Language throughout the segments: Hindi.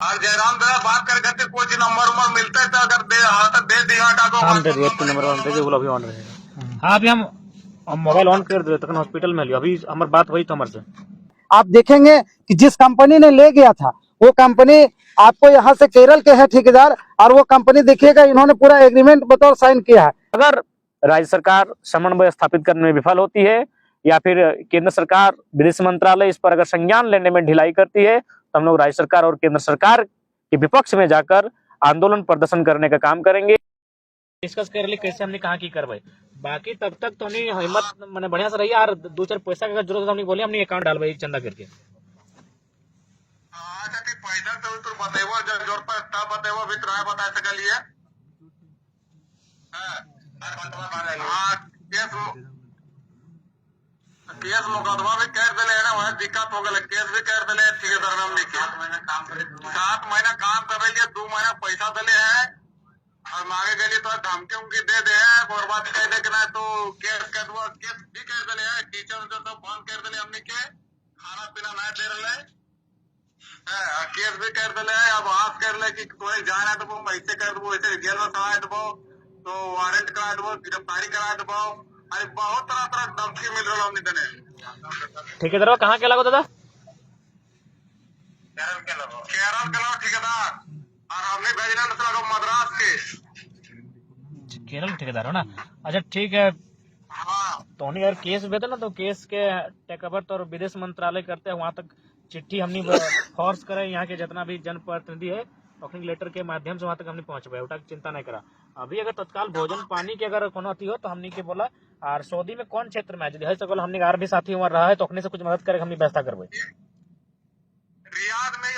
और जयराम दादा बात करके कुछ नंबर मिलता है तो अगर दे तो दे दिया हम दे दिए नंबर ऑन दे बोलो अभी ऑन रहेगा। हाँ अभी हम मोबाइल ऑन कर दे तक हॉस्पिटल में लियो अभी हमारी बात हुई तो हमारे से आप देखेंगे कि जिस कंपनी ने ले गया था वो कंपनी आपको यहाँ से केरल के है ठेकेदार, और वो कंपनी देखिएगा इन्होंने पूरा एग्रीमेंट बतौर साइन किया है। अगर राज्य सरकार समन्वय स्थापित करने में विफल होती है या फिर केंद्र सरकार विदेश मंत्रालय इस पर अगर संज्ञान लेने में ढिलाई करती है तो हम लोग राज्य सरकार और केंद्र सरकार के विपक्ष में जाकर आंदोलन प्रदर्शन करने का काम करेंगे। डिस्कस कर ली कैसे हमने कहा की करवाई, बाकी तब तक तो नहीं हिम्मत मैंने बढ़िया से रही यार, दो चार पैसा का जरूरत हमने बोले हमने अकाउंट डालवाई चंदा करके। पैसा तो बतेबो जोर पर तब बतेबो भी तोरा बता सकलिए। हां केस मुकदमा भी कर दिले है ना, वहां दिक्कत हो गए, केस भी कर दिले ठेकेदार में हमने के 7 महीना काम कर लिए 2 महीना पैसा दिले है और मांगे गए तो धमकी उनकी दे दे है और बात कह दे कि ना तो केस कर दो, केस भी कर दिले है, टीचर जो तो बंद कर दिले हमने के, खाना पीना ना दे रहे है, केस भी कर दिले है। अब आस कर ले कि कोई जाना तो वो ऐसे कर दो ऐसे जेल में सजा दो तो वारंट करा दो गिरफ्तारी करा दो, अरे बहुत तरह तरह धमकी मिल रहा हमने देने। ठेकेदार कहाँ के लागो दादा? केरल के लोग ठेकेदार और हमने भेजना लगो मद्रास के। केरल ठेकेदार हो ना? अच्छा ठीक है। हाँ तो अगर केस भेजे ना तो केस के टेकअवर तो विदेश मंत्रालय करते हैं, वहाँ तक चिट्ठी हमने फोर्स करे, यहाँ के जितना भी जनप्रतिनिधि है अपने लेटर के माध्यम से वहाँ तक हमने पहुँचवाए, उठा चिंता नहीं करा। अभी अगर तत्काल भोजन पानी की अगर कोनो अति हो तो हमने के बोला और सऊदी में कौन क्षेत्र में है सकल हमने और भी साथी वहाँ रहा है तो अपने से कुछ मदद करे हमने व्यवस्था करवाई। रियाद में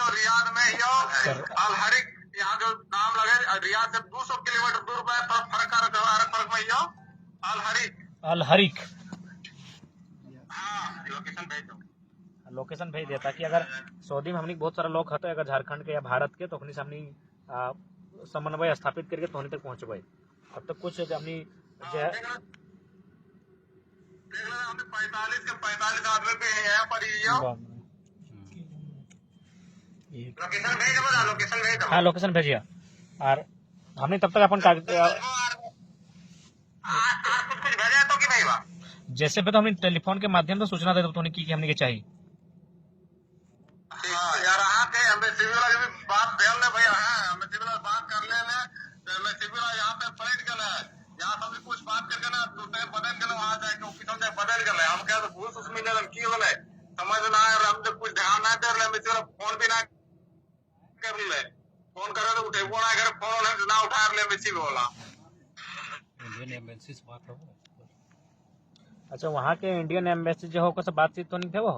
अल हरिक यहाँ जो नाम लगे रियाद से 200 किलोमीटर दूर पे फर्क में अल हरिक हाँ लोकेशन भेज दिया ताकि अगर सऊदी में हमने बहुत सारा लोग होते अगर झारखंड के या भारत के तो अपनी से हमने समन्वय स्थापित करके तो तक पहुंचवाई। अब तक कुछ हमने 45 आदमी पे है पर लोकेशन भेज हाँ लोकेशन भेजिए और हमने तब तक अपन कुछ भेजा तो कि नहीं बा जैसे पे तो हमने टेलीफोन के माध्यम से सूचना दे तो की हमने के चाहिए यार हमें सिविल वाला भी बात भेल ले भैया, हमें सिविल वाला बात कर ले तो हमें सिविल वाला यहाँ पे पलट गए यहाँ सब कुछ बात करके ना दूसरे बदल गए वहां जाके ऑफिस में बदल गए हम क्या घूस उस मिले की बोले समझ ना आ रहा, हम तो कुछ ध्यान ना दे रहे, हमें सिर्फ फोन भी ना कर ले, फोन करे तो उठे ना करे, फोन ना उठा ले मिसी बोला। इंडियन एम्बेसी से बात हो। अच्छा वहाँ के इंडियन एम्बेसी जो हो सब बातचीत तो नहीं थे वो?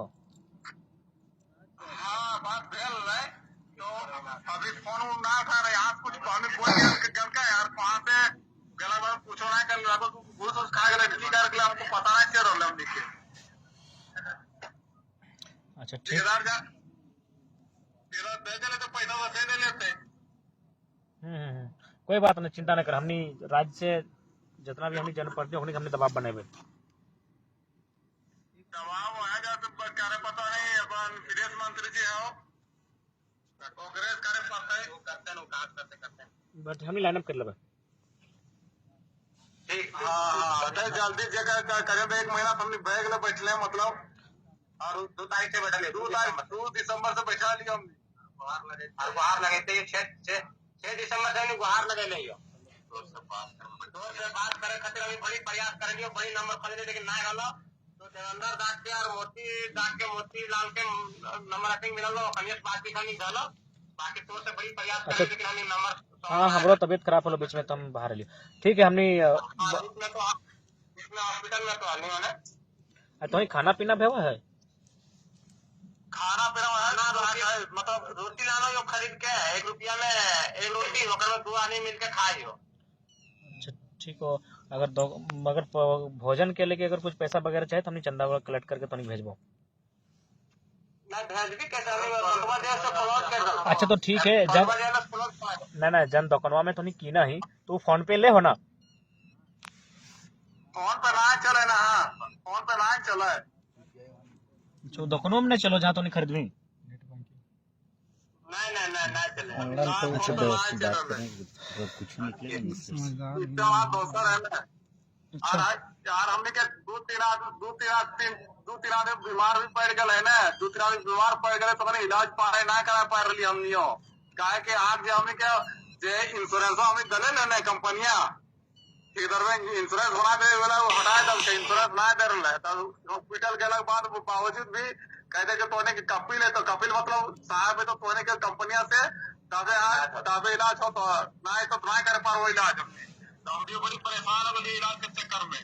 हाँ बात भेल रहे तो अभी फोन ना उठा रहे, आज कुछ हमें बोल दिया जल का यार वहाँ पे गला बार पूछो ना कर लगो घूस उस खा गए की कर हमको पता नहीं चल रहा हम देखिए। अच्छा ठीक ठेकेदार जा तेरा दे चले तो पैसा दे दे लेते। कोई बात नहीं चिंता नहीं कर, हमने राज्य से जितना भी हमने जनप्रतिनिधि हमने दबाव बनाए हुए दबाव आएगा तो करे पता नहीं अपन विदेश मंत्री जी हो कांग्रेस करे पता है वो करते हैं काज करते बट हम लाइन अप कर लेबे ठीक। हाँ जल्दी जगह करे तो 1 महीना हमने बैग ले बैठले मतलब और 2 तारीख से बैठले 2 दिसंबर से बैठा लिया हमने गुहार लगे थे 6 दिसंबर से हमने गुहार लगे ले तो से बात करे खातिर अभी बड़ी प्रयास करेंगे, बड़ी नंबर खरीदे लेकिन ना गलो तो देवेंद्र दास के और मोती लाल के नंबर रखेंगे मिलल कन्या बात की खानी गलो बाकी तो से बड़ी प्रयास करेंगे लेकिन हमने नंबर हाँ हमारा तबीयत खराब होलो बीच में तो हम बाहर लिए। ठीक है हमने इसमें हॉस्पिटल में तो आने वाले तो खाना पीना भेवा है खाना पीना है मतलब रोटी लाना यो खरीद के 1 रुपया में 1 रोटी होकर में 2 आदमी मिलके खाइयो। अच्छा ठीक हो, अगर भोजन के लिए अगर कुछ पैसा वगैरह चाहिए तो हमने चंदा वगैरह कलेक्ट करके तो नहीं भेजबो। अच्छा तो ठीक है जब ना जन दुकानवा में तो नहीं कीना ही तो फोन पे ले हो ना, फोन पे ना चले ना, फोन पे ना चले जो दुकानों में नहीं चलो जहाँ तो नहीं खरीदवी नहीं ऑनलाइन तो उसे व्यवस्थित बात करें, कुछ निकलेगा नहीं इससे। दोसर है ना। यार हमने क्या दो तीन आदमी बीमार भी पड़ गए है ना, 2-3 आदमी बीमार पड़ गए तो इलाज पाए ना करा पा रही हमनी काहे के आज जे हमने क्या जे इंश्योरेंस हमने दले लेने कंपनियां इधर में इंश्योरेंस बना दे वाला वो हटा दे, इंश्योरेंस ना दे रहा है तो हॉस्पिटल के बाद बावजूद भी कहते कि तोने की कपिल है तो कपिल मतलब साहब है तो तोने के कंपनियां से तबे इलाज हो तो ना कर पा वो इलाज तो हम भी बड़ी परेशान हो गए इलाज के चक्कर में।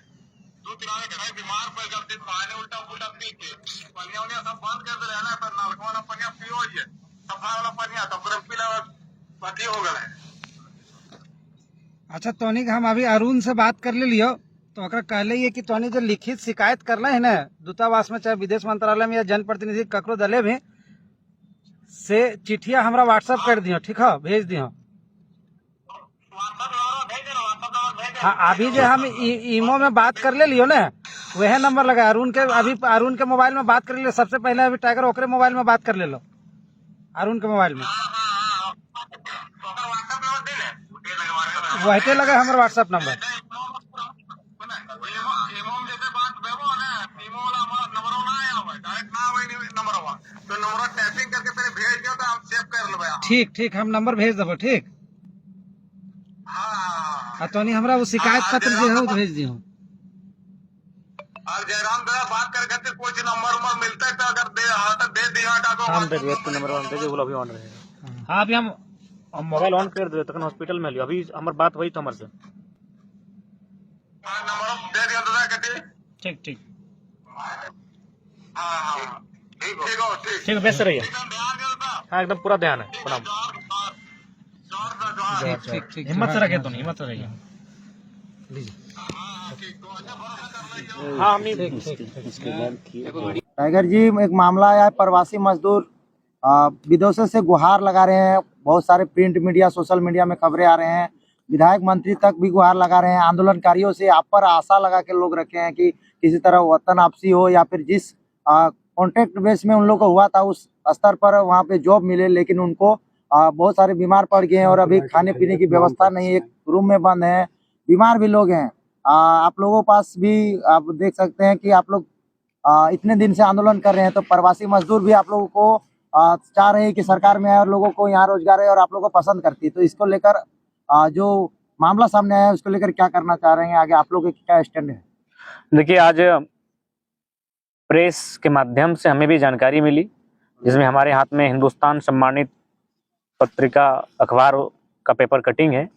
2-3 आदमी घर बीमार पड़ गए, पानी उल्टा पी के पनिया सब बंद कर दे ना, फिर नलका वाला पनिया पियो है सफा वाला पनिया तो फिर पीला पति हो गए। अच्छा तोनी हम अभी अरुण से बात कर ले लियो तो अगर कहले ये कि तोनी जो लिखित शिकायत करना है ना दूतावास में चाहे विदेश मंत्रालय में या जनप्रतिनिधि ककरो दले भी से चिट्ठिया हमरा व्हाट्सएप कर दियो, ठीक है, भेज दियो। हाँ अभी जो हम ईमो में बात कर ले लियो ना वह नंबर लगा अरुण के, अभी अरुण के मोबाइल में बात कर ले, सबसे पहले अभी टाइगर ओकरे मोबाइल में बात कर ले लो, अरुण के मोबाइल में वही लगा हमारा व्हाट्सएप नंबर। ठीक ठीक हम नंबर भेज देबो, ठीक। हाँ तो नहीं हमरा वो शिकायत पत्र जो है वो भेज दियो। और जयराम दादा बात करके कुछ नंबर मिलता है तो अगर दे दिया हम दे दिए तो नंबर दे वो अभी ऑन रहेगा। हाँ अभी हम मोबाइल ऑन कर दे तक हॉस्पिटल में लियो, अभी हमारी बात हुई तो हमारे से नंबर दे दिया दादा कटी। ठीक ठीक हाँ ठीक ठीक व्यस्त रहिए। हाँ एकदम पूरा ध्यान है, प्रणाम। ठीक ठीक हिम्मत से रखे तो नहीं, हिम्मत से रहिए। हाँ टाइगर जी एक मामला आया है, प्रवासी मजदूर विदेशों से गुहार लगा रहे हैं, बहुत सारे प्रिंट मीडिया सोशल मीडिया में खबरें आ रहे हैं, विधायक मंत्री तक भी गुहार लगा रहे हैं। आंदोलनकारियों से आप पर आशा लगा के लोग रखे हैं कि किसी तरह वतन आपसी हो या फिर जिस कॉन्ट्रैक्ट बेस में उन लोगों को हुआ था उस स्तर पर वहाँ पे जॉब मिले, लेकिन उनको बहुत सारे बीमार पड़ गए हैं और अभी खाने पीने की व्यवस्था नहीं, एक रूम में बंद है, बीमार भी लोग हैं। आप लोगों पास भी आप देख सकते हैं कि आप लोग इतने दिन से आंदोलन कर रहे हैं तो प्रवासी मजदूर भी आप लोगों को चाह रहे हैं कि सरकार में आए और लोगों को यहाँ रोजगार है और आप लोगों को पसंद करती है, तो इसको लेकर जो मामला सामने आया है उसको लेकर क्या करना चाह रहे हैं, आगे आप लोगों का क्या स्टैंड है? देखिए आज प्रेस के माध्यम से हमें भी जानकारी मिली जिसमें हमारे हाथ में हिंदुस्तान सम्मानित पत्रिका अखबार का पेपर कटिंग है,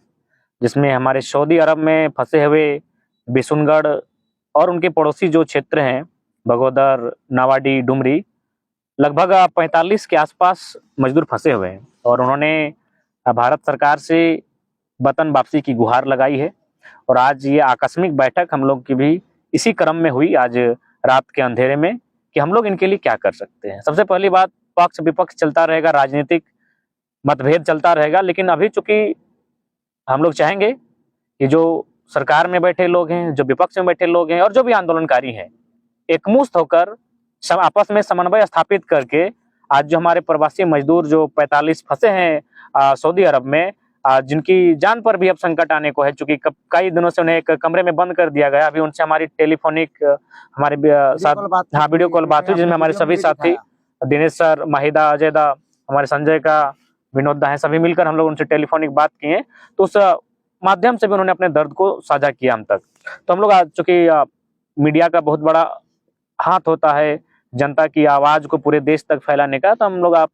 जिसमें हमारे सऊदी अरब में फंसे हुए बिशुनगढ़ और उनके पड़ोसी जो क्षेत्र हैं बगोदर, नावाडी, डुमरी, लगभग 45 के आसपास मजदूर फंसे हुए हैं और उन्होंने भारत सरकार से वतन वापसी की गुहार लगाई है। और आज ये आकस्मिक बैठक हम लोग की भी इसी क्रम में हुई आज रात के अंधेरे में कि हम लोग इनके लिए क्या कर सकते हैं। सबसे पहली बात, पक्ष विपक्ष चलता रहेगा, राजनीतिक मतभेद चलता रहेगा, लेकिन अभी चूंकि हम लोग चाहेंगे कि जो सरकार में बैठे लोग हैं, जो विपक्ष में बैठे लोग हैं और जो भी आंदोलनकारी हैं, एकमुश्त होकर आपस में समन्वय स्थापित करके आज जो हमारे प्रवासी मजदूर जो 45 फंसे हैं सऊदी अरब में, जिनकी जान पर भी अब संकट आने को है, चूंकि कई दिनों से उन्हें एक कमरे में बंद कर दिया गया। अभी उनसे हमारी टेलीफोनिक हमारे साथ वीडियो कॉल बात हुई जिसमें हमारे सभी साथी दिनेश सर, माहिदा, अजय दा, हमारे संजय का, विनोद दा है, सभी मिलकर हम लोग उनसे टेलीफोनिक बात किए तो उस माध्यम से भी उन्होंने अपने दर्द को साझा किया हम तक। तो हम लोग आज चूंकि मीडिया का बहुत बड़ा हाथ होता है जनता की आवाज को पूरे देश तक फैलाने का, तो हम लोग आप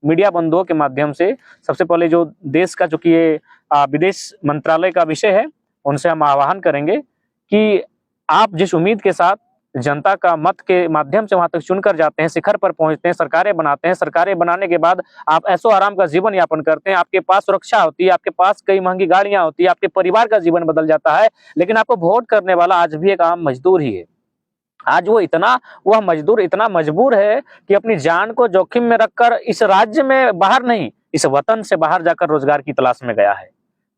मीडिया बंधुओं के माध्यम से सबसे पहले जो देश का चूंकि ये विदेश मंत्रालय का विषय है, उनसे हम आह्वान करेंगे कि आप जिस उम्मीद के साथ जनता का मत के माध्यम से वहां तक चुनकर जाते हैं, शिखर पर पहुंचते हैं, सरकारें बनाते हैं, सरकारें बनाने के बाद आप ऐशो आराम का जीवन यापन करते हैं, आपके पास सुरक्षा होती है, आपके पास कई महंगी गाड़ियां होती है, आपके परिवार का जीवन बदल जाता है, लेकिन आपको वोट करने वाला आज भी एक आम मजदूर ही है। आज वह मजदूर इतना मजबूर है कि अपनी जान को जोखिम में रखकर इस राज्य में बाहर नहीं, इस वतन से बाहर जाकर रोजगार की तलाश में गया है।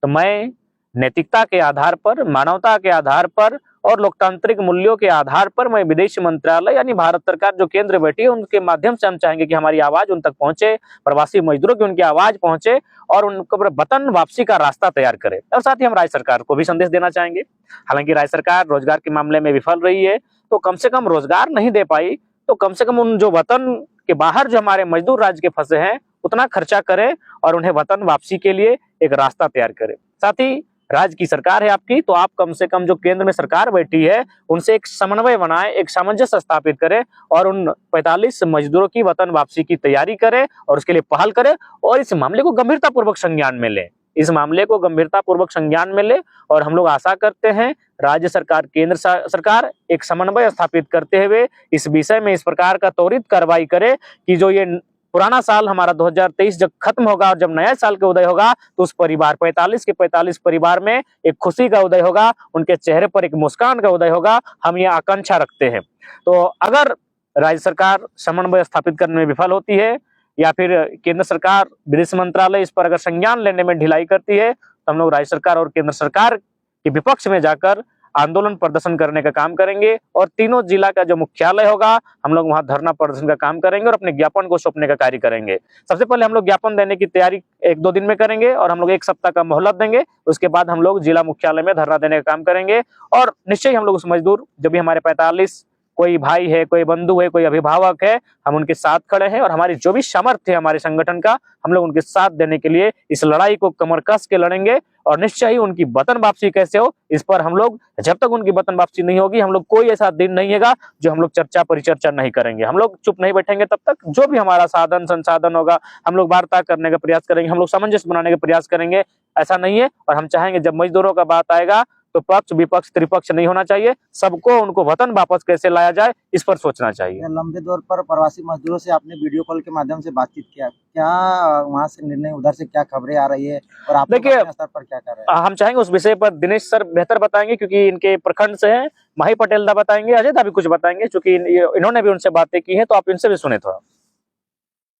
तो मैं नैतिकता के आधार पर, मानवता के आधार पर और लोकतांत्रिक मूल्यों के आधार पर मैं विदेश मंत्रालय यानी भारत सरकार जो केंद्र बैठी है उनके माध्यम से हम चाहेंगे कि हमारी आवाज उन तक पहुंचे, प्रवासी मजदूरों की उनकी आवाज पहुंचे और उनको वतन वापसी का रास्ता तैयार करे। और साथ ही हम राज्य सरकार को भी संदेश देना चाहेंगे, हालांकि राज्य सरकार रोजगार के मामले में विफल रही है, तो कम से कम रोजगार नहीं दे पाई तो कम से कम उन जो वतन के बाहर जो हमारे मजदूर राज्य के फंसे हैं उतना खर्चा करे और उन्हें वतन वापसी के लिए एक रास्ता तैयार करे। साथ ही राज्य की सरकार है आपकी, तो आप कम से कम जो केंद्र में सरकार बैठी है उनसे एक समन्वय बनाए, एक सामंजस्य स्थापित करे और उन 45 मजदूरों की वतन वापसी की तैयारी करे और उसके लिए पहल करे और इस मामले को गंभीरतापूर्वक संज्ञान में ले, इस मामले को गंभीरतापूर्वक संज्ञान में ले। और हम लोग आशा करते हैं राज्य सरकार, केंद्र सरकार एक समन्वय स्थापित करते हुए इस विषय में इस प्रकार का त्वरित कार्रवाई करे कि जो ये पुराना साल हमारा 2023 जब खत्म होगा और जब नया साल का उदय होगा तो उस परिवार 45 के 45 परिवार में एक खुशी का उदय होगा, उनके चेहरे पर एक मुस्कान का उदय होगा, हम ये आकांक्षा रखते हैं। तो अगर राज्य सरकार समन्वय स्थापित करने में विफल होती है या फिर केंद्र सरकार, विदेश मंत्रालय इस पर अगर संज्ञान लेने में ढिलाई करती है तो हम लोग राज्य सरकार और केंद्र सरकार के विपक्ष में जाकर आंदोलन प्रदर्शन करने का काम करेंगे और तीनों जिला का जो मुख्यालय होगा हम लोग वहां धरना प्रदर्शन का काम करेंगे और अपने ज्ञापन को सौंपने का कार्य करेंगे। सबसे पहले हम लोग ज्ञापन देने की तैयारी 1-2 दिन में करेंगे और हम लोग 1 सप्ताह का मोहलत देंगे, उसके बाद हम लोग जिला मुख्यालय में धरना देने का काम करेंगे और निश्चय हम लोग उस मजदूर, जब भी हमारे 45 कोई भाई है, कोई बंधु है, कोई अभिभावक है, हम उनके साथ खड़े हैं और हमारी जो भी सामर्थ्य है हमारे संगठन का हम लोग उनके साथ देने के लिए इस लड़ाई को कमर कस के लड़ेंगे और निश्चय ही उनकी वतन वापसी कैसे हो इस पर हम लोग, जब तक उनकी वतन वापसी नहीं होगी हम लोग कोई ऐसा दिन नहीं होगा जो हम लोग चर्चा परिचर्चा नहीं करेंगे। हम लोग चुप नहीं बैठेंगे तब तक, जो भी हमारा साधन संसाधन होगा हम लोग वार्ता करने का प्रयास करेंगे, हम लोग सामंजस्य बनाने का प्रयास करेंगे। ऐसा नहीं है और हम चाहेंगे जब मजदूरों का बात आएगा तो पक्ष विपक्ष त्रिपक्ष नहीं होना चाहिए, सबको उनको वतन वापस कैसे लाया जाए इस पर सोचना चाहिए। लंबे दौर पर प्रवासी मजदूरों से आपने वीडियो कॉल के माध्यम से बातचीत किया, क्या वहां से निर्णय, उधर से क्या खबरें आ रही है और आप देखिए स्तर पर क्या कर रहे हैं? हम चाहेंगे उस विषय पर दिनेश सर बेहतर बताएंगे क्योंकि इनके प्रखंड से हैं, माही पटेल दा बताएंगे, अजय दा भी कुछ बताएंगे क्योंकि इन्होंने भी उनसे बातें की हैं, तो आप इनसे भी सुने थोड़ा।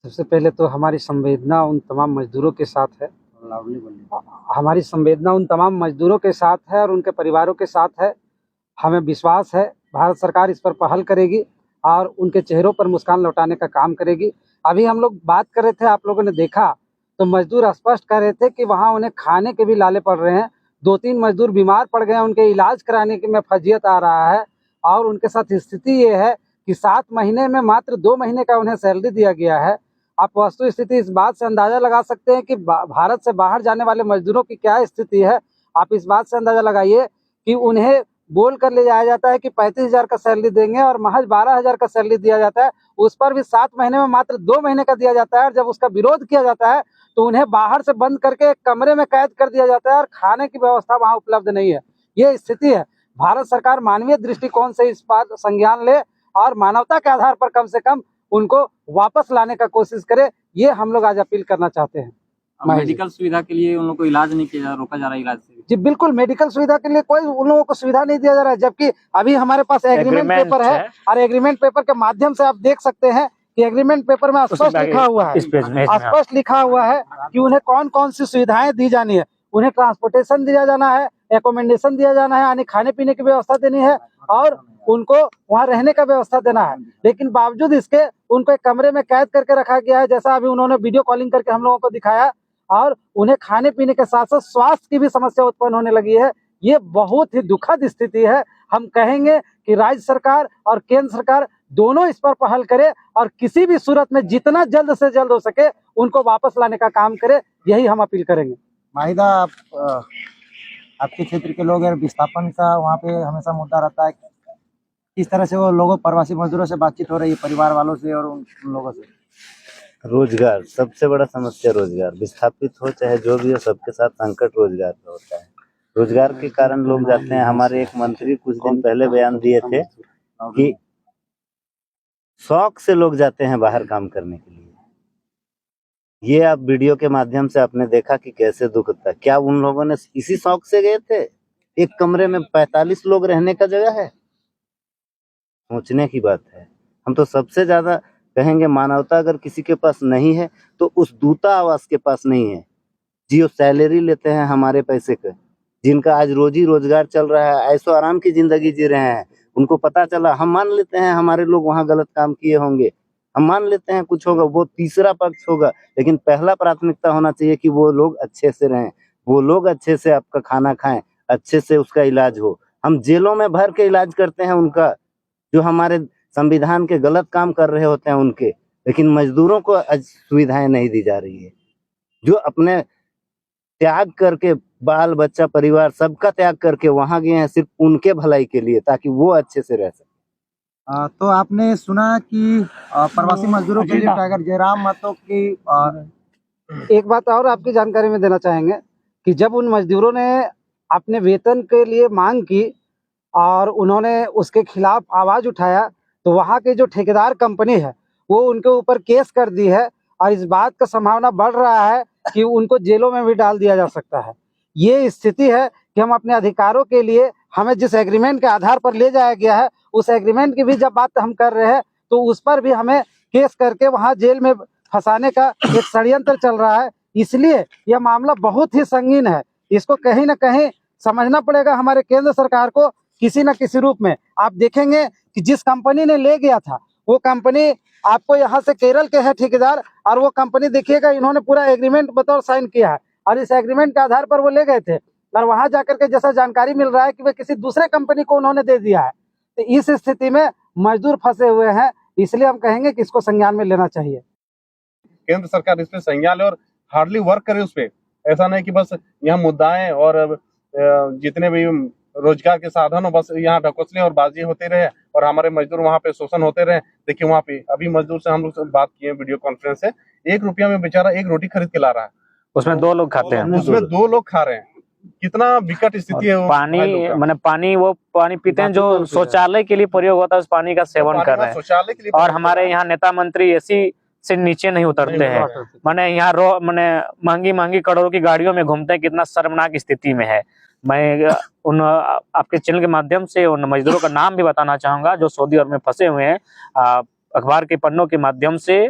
सबसे पहले तो हमारी संवेदना उन तमाम मजदूरों के साथ है, हमारी संवेदना उन तमाम मजदूरों के साथ है और उनके परिवारों के साथ है। हमें विश्वास है भारत सरकार इस पर पहल करेगी और उनके चेहरों पर मुस्कान लौटाने का काम करेगी। अभी हम लोग बात कर रहे थे, आप लोगों ने देखा तो मजदूर स्पष्ट कह रहे थे कि वहाँ उन्हें खाने के भी लाले पड़ रहे हैं। 2-3 मजदूर बीमार पड़ गए, उनके इलाज कराने में फजियत आ रहा है और उनके साथ स्थिति ये है कि 7 महीने में मात्र 2 महीने का उन्हें सैलरी दिया गया है। आप वस्तु स्थिति इस बात से अंदाजा लगा सकते हैं कि भारत से बाहर जाने वाले मजदूरों की क्या स्थिति है। आप इस बात से अंदाजा लगाइए कि उन्हें बोल कर ले जाया जाता है कि 35,000 का सैलरी देंगे और महज 12,000 का सैलरी दिया जाता है, उस पर भी 7 महीने में मात्र 2 महीने का दिया जाता है। और जब उसका विरोध किया जाता है तो उन्हें बाहर से बंद करके एक कमरे में कैद कर दिया जाता है और खाने की व्यवस्था वहाँ उपलब्ध नहीं है। ये स्थिति है। भारत सरकार मानवीय दृष्टिकोण से इस पर संज्ञान ले और मानवता के आधार पर कम से कम उनको वापस लाने का कोशिश करे, ये हम लोग आज अपील करना चाहते हैं। मेडिकल सुविधा के लिए उन लोगों को इलाज नहीं किया, रोका जा रहा है इलाज से। जी बिल्कुल, मेडिकल सुविधा के लिए कोई उन लोगों को सुविधा नहीं दिया जा रहा है, जबकि अभी हमारे पास एग्रीमेंट पेपर है और एग्रीमेंट पेपर के माध्यम से आप देख सकते हैं कि एग्रीमेंट पेपर में स्पष्ट लिखा हुआ है, स्पष्ट लिखा हुआ है कि उन्हें कौन कौन सी सुविधाएं दी जानी है। उन्हें ट्रांसपोर्टेशन दिया जाना है, एकोमोडेशन दिया जाना है, यानी खाने पीने की व्यवस्था देनी है और उनको वहाँ रहने का व्यवस्था देना है। लेकिन बावजूद इसके उनको एक कमरे में कैद करके रखा गया है, जैसा अभी उन्होंने वीडियो कॉलिंग करके हम लोगों को दिखाया, और उन्हें खाने पीने के साथ साथ स्वास्थ्य की भी समस्या उत्पन्न होने लगी है। ये बहुत ही दुखद स्थिति है। हम कहेंगे कि राज्य सरकार और केंद्र सरकार दोनों इस पर पहल करे और किसी भी सूरत में जितना जल्द से जल्द हो सके उनको वापस लाने का काम करे, यही हम अपील करेंगे। माहिदा, आपके क्षेत्र के लोग विस्थापन का वहाँ पे हमेशा मुद्दा रहता है, किस तरह से वो लोगों, प्रवासी मजदूरों से बातचीत हो रही है, परिवार वालों से और उन लोगों से? रोजगार सबसे बड़ा समस्या, रोजगार विस्थापित हो चाहे जो भी हो, सबके साथ संकट रोजगार का होता है। रोजगार के कारण लोग जाते हैं। हमारे एक मंत्री कुछ दिन पहले बयान दिए थे कि शौक से लोग जाते हैं बाहर काम करने के लिए। ये आप वीडियो के माध्यम से आपने देखा कि कैसे दुख होता है। क्या उन लोगों ने इसी शौक से गए थे? एक कमरे में 45 लोग रहने का जगह है, सोचने की बात है। हम तो सबसे ज्यादा कहेंगे मानवता अगर किसी के पास नहीं है तो उस दूतावास के पास नहीं है, जो सैलरी लेते हैं हमारे पैसे के, जिनका आज रोजी रोजगार चल रहा है, ऐशो आराम की जिंदगी जी रहे हैं, उनको पता चला, हम मान लेते हैं हमारे लोग वहाँ गलत काम किए होंगे, हम मान लेते हैं कुछ होगा, वो तीसरा पक्ष होगा, लेकिन पहला प्राथमिकता होना चाहिए कि वो लोग अच्छे से रहें, वो लोग अच्छे से आपका खाना खाएं, अच्छे से उसका इलाज हो। हम जेलों में भर के इलाज करते हैं उनका, जो हमारे संविधान के गलत काम कर रहे होते हैं उनके, लेकिन मजदूरों को सुविधाएं नहीं दी जा रही है, जो अपने त्याग करके, बाल बच्चा परिवार सबका त्याग करके वहां गए हैं सिर्फ उनके भलाई के लिए, ताकि वो अच्छे से रह सके। तो आपने सुना कि प्रवासी मजदूरों के लिए टाइगर जयराम महतो की एक बात और आपकी जानकारी में देना चाहेंगे कि जब उन मजदूरों ने अपने वेतन के लिए मांग की और उन्होंने उसके खिलाफ आवाज उठाया, तो वहाँ के जो ठेकेदार कंपनी है वो उनके ऊपर केस कर दी है और इस बात का संभावना बढ़ रहा है कि उनको जेलों में भी डाल दिया जा सकता है। ये स्थिति है कि हम अपने अधिकारों के लिए, हमें जिस एग्रीमेंट के आधार पर ले जाया गया है, उस एग्रीमेंट की भी जब बात हम कर रहे हैं तो उस पर भी हमें केस करके वहाँ जेल में फंसाने का एक षड्यंत्र चल रहा है। इसलिए यह मामला बहुत ही संगीन है, इसको कहीं ना कहीं समझना पड़ेगा हमारे केंद्र सरकार को किसी न किसी रूप में। आप देखेंगे कि जिस कंपनी ने ले गया था वो कंपनी आपको यहाँ से केरल के है ठेकेदार, और वो कंपनी देखिएगा इन्होंने पूरा एग्रीमेंट बतौर साइन किया है और इस एग्रीमेंट के आधार पर वो ले गए थे, और वहां जाकर के जैसा जानकारी मिल रहा है कि वे किसी दूसरे कंपनी को उन्होंने दे दिया है। तो इस स्थिति में मजदूर फंसे हुए हैं, इसलिए हम कहेंगे कि इसको संज्ञान में लेना चाहिए। केंद्र सरकार इस पे संज्ञान ले और हार्डली वर्क करे उस पे। ऐसा नहीं कि बस यहाँ मुद्दाएं और जितने भी रोजगार के साधन हो बस यहाँ ढकोसले और बाजी होते रहे और हमारे मजदूर वहाँ पे शोषण होते रहे। देखिए वहाँ पे अभी मजदूर से हम लोग बात किए वीडियो कॉन्फ्रेंस से, 1 रुपया में बेचारा 1 रोटी खरीद के ला रहा है, उसमें 2 लोग खाते हैं, उसमें 2 लोग खा रहे हैं। कितना विकट स्थिति है। पानी मैंने पानी वो पानी पीते हैं जो शौचालय के लिए प्रयोग होता है, उस पानी का सेवन कर रहे हैं। शौचालय के लिए और हमारे यहाँ नेता मंत्री एसी से नीचे नहीं उतरते हैं, मैंने यहाँ महंगी महंगी करोड़ों की गाड़ियों में घूमते हैं। कितना शर्मनाक स्थिति में है। मैं उन आपके चैनल के माध्यम से उन मजदूरों का नाम भी बताना चाहूंगा जो सऊदी अरब में फंसे हुए हैं। अखबार के पन्नों के माध्यम से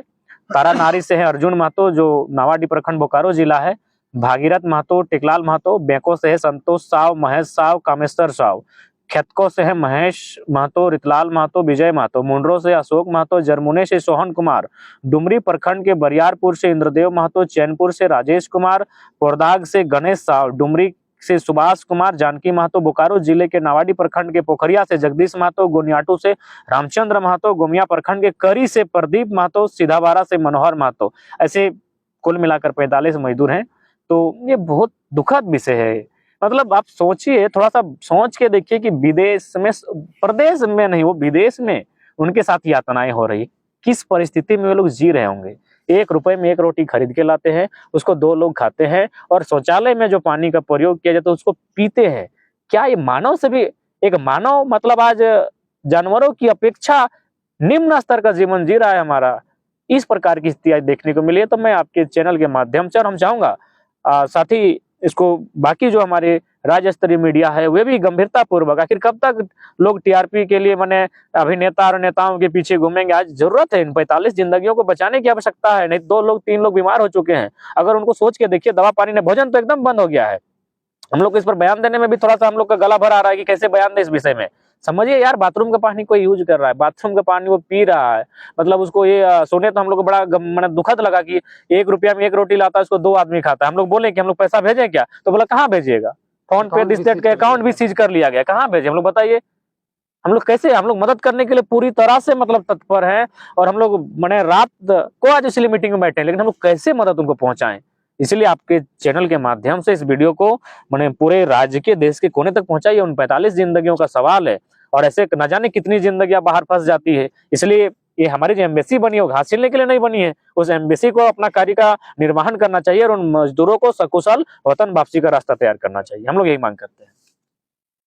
तारानारी से है अर्जुन महतो जो नावाडी प्रखंड बोकारो जिला है, भागीरथ महतो, टेकलाल महतो, बेको से है संतोष साव, महेश साव, कामेश्वर साव, खेतको से है महेश महतो, रितलाल महतो, विजय महतो, मुंड्रो से अशोक महतो, जरमुने से सोहन कुमार, डुमरी प्रखंड के बरियारपुर से इंद्रदेव महतो, चैनपुर से राजेश कुमार, पोरदाग से गणेश साव, डुमरी से सुभाष कुमार, जानकी महतो, बोकारो जिले के नावाडी प्रखंड के पोखरिया से जगदीश महतो, गोनियाटू से रामचंद्र महतो, गोमिया प्रखंड के करी से प्रदीप महतो, सीधाबारा से मनोहर महतो। ऐसे कुल मिलाकर 45 मजदूर हैं। तो ये बहुत दुखद विषय है। मतलब आप सोचिए, थोड़ा सा सोच के देखिए कि विदेश में, प्रदेश में नहीं, वो विदेश में उनके साथ यातनाएं हो रही, किस परिस्थिति में वे लोग जी रहे होंगे। 1 रुपए में 1 रोटी खरीद के लाते हैं, उसको 2 लोग खाते हैं, और शौचालय में जो पानी का प्रयोग किया जाता है उसको पीते हैं। क्या ये मानव से भी एक मानव, मतलब आज जानवरों की अपेक्षा निम्न स्तर का जीवन जी रहा है हमारा। इस प्रकार की स्थिति आज देखने को मिली है। तो मैं आपके चैनल के माध्यम से, और हम चाहूंगा साथ ही इसको बाकी जो हमारे राज्य स्तरीय मीडिया है वे भी गंभीरता पूर्वक, आखिर कब तक लोग टीआरपी के लिए मैंने अभिनेता और नेताओं के पीछे घूमेंगे। आज जरूरत है इन 45 जिंदगियों को बचाने की आवश्यकता है। नहीं 2 लोग 3 लोग बीमार हो चुके हैं, अगर उनको सोच के देखिए, दवा पानी ने, भोजन तो एकदम बंद हो गया है। हम लोग इस पर बयान देने में भी थोड़ा सा हम लोग का गला भर आ रहा है कि कैसे बयान दे इस विषय में। समझिए यार, बाथरूम का पानी कोई यूज कर रहा है, बाथरूम का पानी वो पी रहा है, मतलब उसको ये सुने तो हम लोग को बड़ा मैंने दुखद लगा कि 1 रुपया में 1 रोटी लाता है, उसको 2 आदमी खाता है। हम लोग बोले कि हम लोग पैसा भेजें क्या, तो बोला कहाँ भेजिएगा, फोन पे स्टेट का अकाउंट भी सीज कर लिया गया, कहाँ भेजे हम लोग बताइए। हम लोग कैसे, हम लोग मदद करने के लिए पूरी तरह से मतलब तत्पर हैं, और हम लोग मैंने रात को आज इसलिए मीटिंग में बैठे हैं, लेकिन हम लोग कैसे मदद उनको पहुंचाएं। इसलिए आपके चैनल के माध्यम से इस वीडियो को मैंने पूरे राज्य के, देश के कोने तक पहुंचाइए। उन 45 जिंदगियों का सवाल है, और ऐसे न जाने कितनी जिंदगियां बाहर फंस जाती है। इसलिए ये हमारी जो एम्बेसी बनी है वो घास छीलने के लिए नहीं बनी है। उस एम्बेसी को अपना कार्य का निर्वहन करना चाहिए और उन मजदूरों को सकुशल वतन वापसी का रास्ता तैयार करना चाहिए। हम लोग यही मांग करते हैं।